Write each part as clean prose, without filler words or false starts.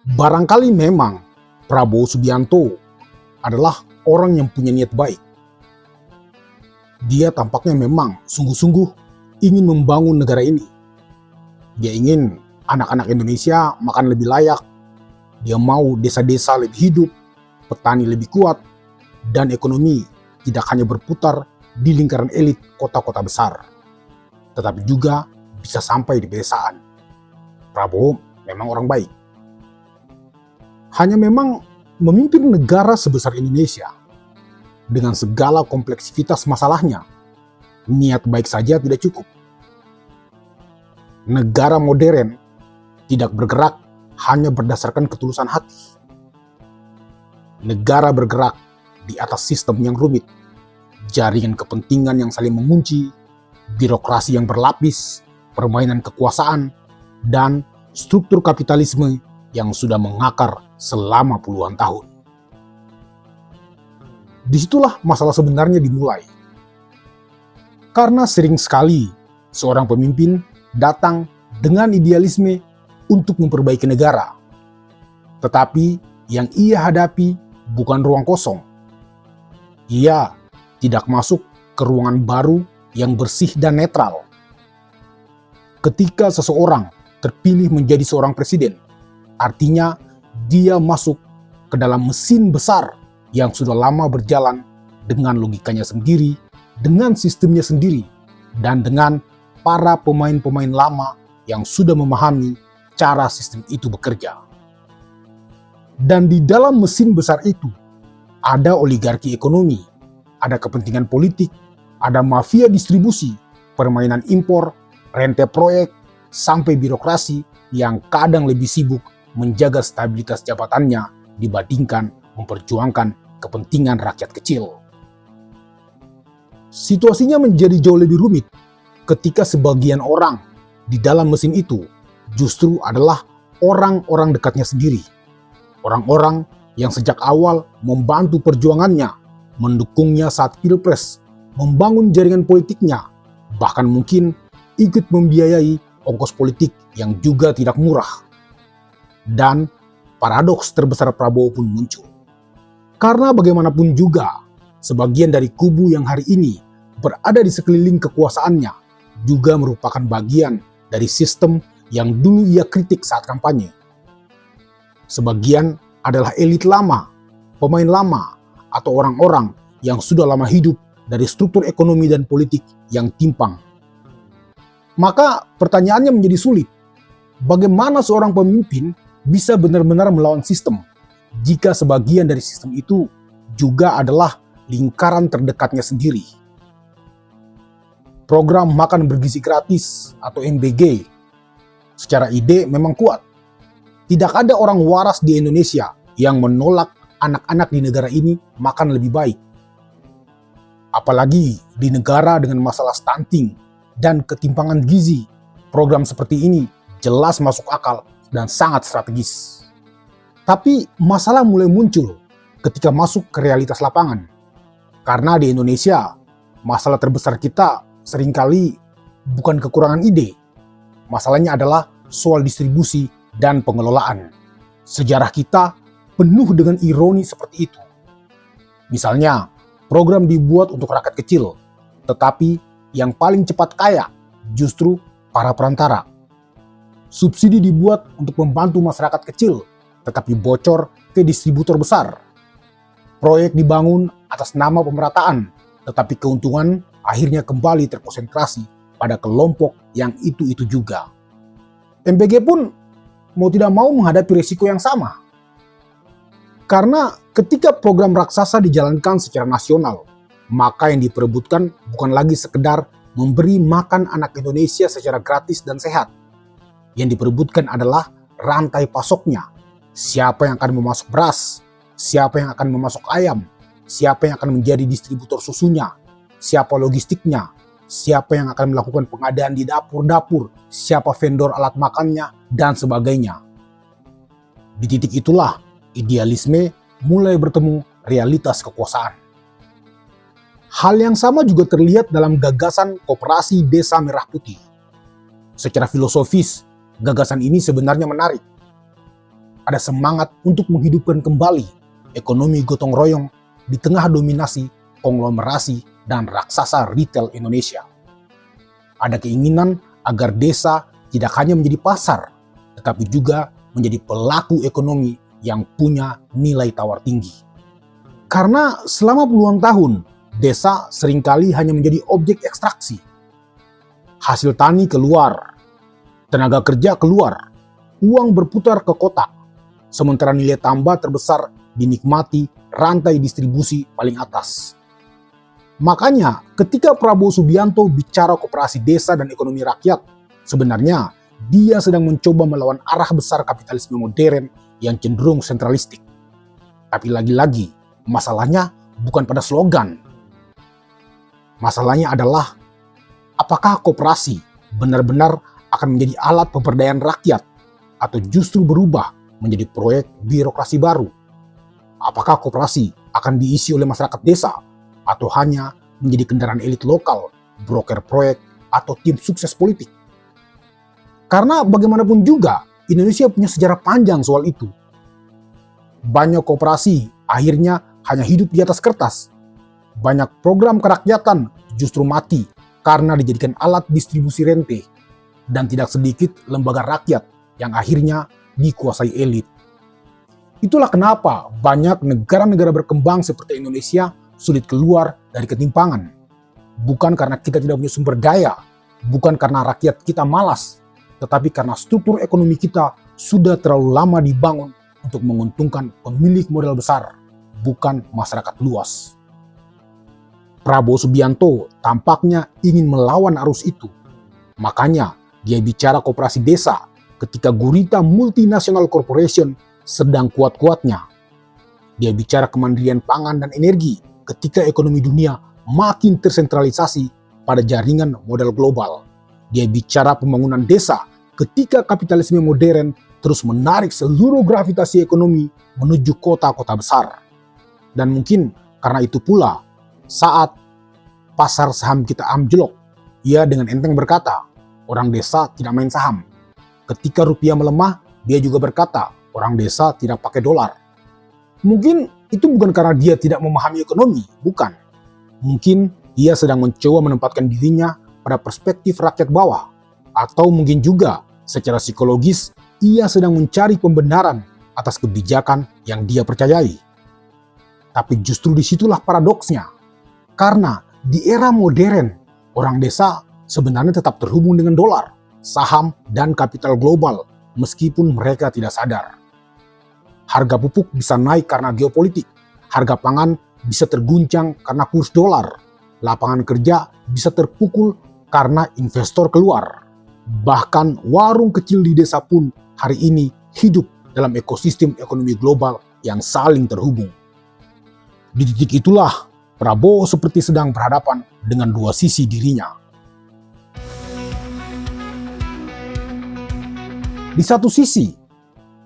Barangkali memang Prabowo Subianto adalah orang yang punya niat baik. Dia tampaknya memang sungguh-sungguh ingin membangun negara ini. Dia ingin anak-anak Indonesia makan lebih layak. Dia mau desa-desa lebih hidup, petani lebih kuat, dan ekonomi tidak hanya berputar di lingkaran elit kota-kota besar, tetapi juga bisa sampai di pedesaan. Prabowo memang orang baik. Hanya memang memimpin negara sebesar Indonesia dengan segala kompleksitas masalahnya, niat baik saja tidak cukup. Negara modern tidak bergerak hanya berdasarkan ketulusan hati. Negara bergerak di atas sistem yang rumit, jaringan kepentingan yang saling mengunci, birokrasi yang berlapis, permainan kekuasaan, dan struktur kapitalisme yang sudah mengakar selama puluhan tahun. Disitulah masalah sebenarnya dimulai. Karena sering sekali seorang pemimpin datang dengan idealisme untuk memperbaiki negara. Tetapi yang ia hadapi bukan ruang kosong. Ia tidak masuk ke ruangan baru yang bersih dan netral. Ketika seseorang terpilih menjadi seorang presiden, artinya dia masuk ke dalam mesin besar yang sudah lama berjalan dengan logikanya sendiri, dengan sistemnya sendiri, dan dengan para pemain-pemain lama yang sudah memahami cara sistem itu bekerja. Dan di dalam mesin besar itu, ada oligarki ekonomi, ada kepentingan politik, ada mafia distribusi, permainan impor, rente proyek, sampai birokrasi yang kadang lebih sibuk menjaga stabilitas jabatannya dibandingkan memperjuangkan kepentingan rakyat kecil. Situasinya menjadi jauh lebih rumit ketika sebagian orang di dalam mesin itu justru adalah orang-orang dekatnya sendiri. Orang-orang yang sejak awal membantu perjuangannya, mendukungnya saat pilpres, membangun jaringan politiknya, bahkan mungkin ikut membiayai ongkos politik yang juga tidak murah. Dan paradoks terbesar Prabowo pun muncul. Karena bagaimanapun juga, sebagian dari kubu yang hari ini berada di sekeliling kekuasaannya juga merupakan bagian dari sistem yang dulu ia kritik saat kampanye. Sebagian adalah elit lama, pemain lama, atau orang-orang yang sudah lama hidup dari struktur ekonomi dan politik yang timpang. Maka pertanyaannya menjadi sulit. Bagaimana seorang pemimpin bisa benar-benar melawan sistem jika sebagian dari sistem itu juga adalah lingkaran terdekatnya sendiri? Program makan bergizi gratis atau MBG secara ide memang kuat. Tidak ada orang waras di Indonesia yang menolak anak-anak di negara ini makan lebih baik. Apalagi di negara dengan masalah stunting dan ketimpangan gizi, program seperti ini jelas masuk akal dan sangat strategis. Tapi masalah mulai muncul ketika masuk ke realitas lapangan. Karena di Indonesia, masalah terbesar kita seringkali bukan kekurangan ide. Masalahnya adalah soal distribusi dan pengelolaan. Sejarah kita penuh dengan ironi seperti itu. Misalnya, program dibuat untuk rakyat kecil, tetapi yang paling cepat kaya justru para perantara. Subsidi dibuat untuk membantu masyarakat kecil, tetapi bocor ke distributor besar. Proyek dibangun atas nama pemerataan, tetapi keuntungan akhirnya kembali terkonsentrasi pada kelompok yang itu-itu juga. MBG pun mau tidak mau menghadapi risiko yang sama. Karena ketika program raksasa dijalankan secara nasional, maka yang diperebutkan bukan lagi sekedar memberi makan anak Indonesia secara gratis dan sehat. Yang diperebutkan adalah rantai pasoknya. Siapa yang akan memasok beras, siapa yang akan memasok ayam, siapa yang akan menjadi distributor susunya, siapa logistiknya, siapa yang akan melakukan pengadaan di dapur-dapur, siapa vendor alat makannya, dan sebagainya. Di titik itulah idealisme mulai bertemu realitas kekuasaan. Hal yang sama juga terlihat dalam gagasan Koperasi Desa Merah Putih. Secara filosofis, gagasan ini sebenarnya menarik. ada semangat untuk menghidupkan kembali ekonomi gotong royong di tengah dominasi konglomerasi dan raksasa retail Indonesia. Ada keinginan agar desa tidak hanya menjadi pasar, tetapi juga menjadi pelaku ekonomi yang punya nilai tawar tinggi. Karena selama puluhan tahun, desa seringkali hanya menjadi objek ekstraksi. Hasil tani keluar, tenaga kerja keluar, uang berputar ke kota, sementara nilai tambah terbesar dinikmati rantai distribusi paling atas. Makanya ketika Prabowo Subianto bicara koperasi desa dan ekonomi rakyat, sebenarnya dia sedang mencoba melawan arah besar kapitalisme modern yang cenderung sentralistik. Tapi lagi-lagi, masalahnya bukan pada slogan. Masalahnya adalah apakah koperasi benar-benar akan menjadi alat pemberdayaan rakyat atau justru berubah menjadi proyek birokrasi baru? Apakah koperasi akan diisi oleh masyarakat desa atau hanya menjadi kendaraan elit lokal, broker proyek, atau tim sukses politik? Karena bagaimanapun juga, Indonesia punya sejarah panjang soal itu. Banyak koperasi akhirnya hanya hidup di atas kertas. Banyak program kerakyatan justru mati karena dijadikan alat distribusi rente. Dan tidak sedikit lembaga rakyat yang akhirnya dikuasai elit. Itulah kenapa banyak negara-negara berkembang seperti Indonesia sulit keluar dari ketimpangan. Bukan karena kita tidak punya sumber daya, bukan karena rakyat kita malas, tetapi karena struktur ekonomi kita sudah terlalu lama dibangun untuk menguntungkan pemilik modal besar, bukan masyarakat luas. Prabowo Subianto tampaknya ingin melawan arus itu. Makanya dia bicara koperasi desa ketika gurita multinational corporation sedang kuat-kuatnya. Dia bicara kemandirian pangan dan energi ketika ekonomi dunia makin tersentralisasi pada jaringan modal global. Dia bicara pembangunan desa ketika kapitalisme modern terus menarik seluruh gravitasi ekonomi menuju kota-kota besar. Dan mungkin karena itu pula saat pasar saham kita anjlok, ia dengan enteng berkata, orang desa tidak main saham. Ketika rupiah melemah, dia juga berkata, orang desa tidak pakai dolar. Mungkin itu bukan karena dia tidak memahami ekonomi, bukan. Mungkin ia sedang mencoba menempatkan dirinya pada perspektif rakyat bawah. Atau mungkin juga secara psikologis ia sedang mencari pembenaran atas kebijakan yang dia percayai. Tapi justru disitulah paradoksnya. Karena di era modern, orang desa sebenarnya tetap terhubung dengan dolar, saham, dan kapital global meskipun mereka tidak sadar. Harga pupuk bisa naik karena geopolitik, harga pangan bisa terguncang karena kurs dolar, lapangan kerja bisa terpukul karena investor keluar. Bahkan warung kecil di desa pun hari ini hidup dalam ekosistem ekonomi global yang saling terhubung. Di titik itulah Prabowo seperti sedang berhadapan dengan dua sisi dirinya. Di satu sisi,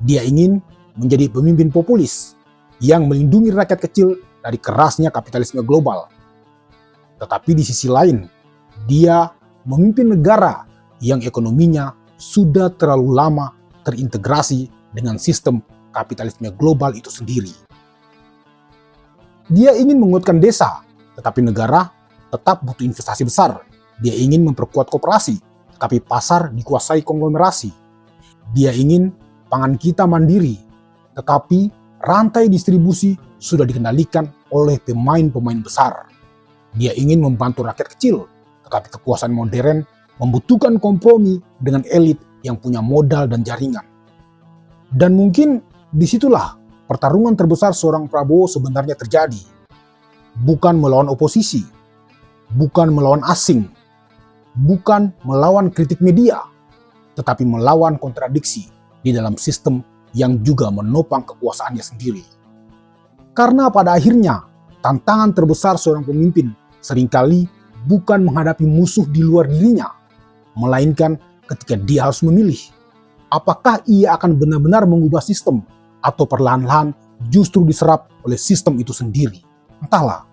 dia ingin menjadi pemimpin populis yang melindungi rakyat kecil dari kerasnya kapitalisme global. Tetapi di sisi lain, dia memimpin negara yang ekonominya sudah terlalu lama terintegrasi dengan sistem kapitalisme global itu sendiri. Dia ingin menguatkan desa, tetapi negara tetap butuh investasi besar. Dia ingin memperkuat koperasi, tetapi pasar dikuasai konglomerasi. Dia ingin pangan kita mandiri, tetapi rantai distribusi sudah dikendalikan oleh pemain-pemain besar. Dia ingin membantu rakyat kecil, tetapi kekuasaan modern membutuhkan kompromi dengan elit yang punya modal dan jaringan. Dan mungkin disitulah pertarungan terbesar seorang Prabowo sebenarnya terjadi. Bukan melawan oposisi, bukan melawan asing, bukan melawan kritik media, tetapi melawan kontradiksi di dalam sistem yang juga menopang kekuasaannya sendiri. Karena pada akhirnya, tantangan terbesar seorang pemimpin seringkali bukan menghadapi musuh di luar dirinya, melainkan ketika dia harus memilih. Apakah ia akan benar-benar mengubah sistem atau perlahan-lahan justru diserap oleh sistem itu sendiri? Entahlah.